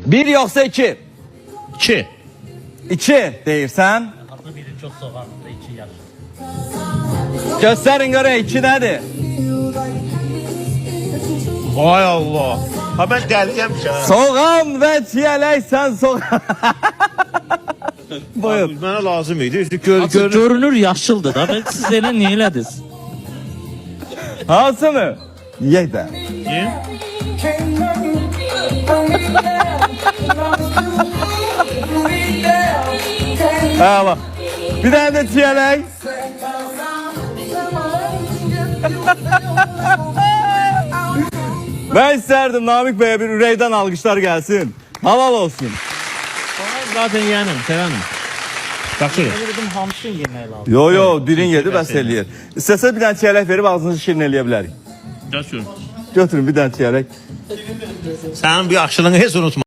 Bir yoksa iki? İki. İki deyirsən. Arada biri çok soğan, iki yaş. Göstərin görə iki nədir? Vay Allah. Ha ben deliyim ki. Soğan və çiyələk sən soğan. Buyur. Bana lazım idi. Görünür yaşıldı da. Ben siz elə niye elədiniz? Hansını? Yeyək də. Ha bak. Bir tane de çiyələk. Ben isterdim Namık Bey'e bir üreyden alkışlar gelsin. Halal olsun. Zaten yeğenim, sevenim. Yaxşı. Dedim hamısını yemək lazım. Yo birin yedi bəs eləyir. İstəsəz bir dənə çiyələk verib ağzınızı şirin eləyə bilərik. Götürün. Götürün bir dənə çiyələk. Senin bir aşılığını hiç unutma.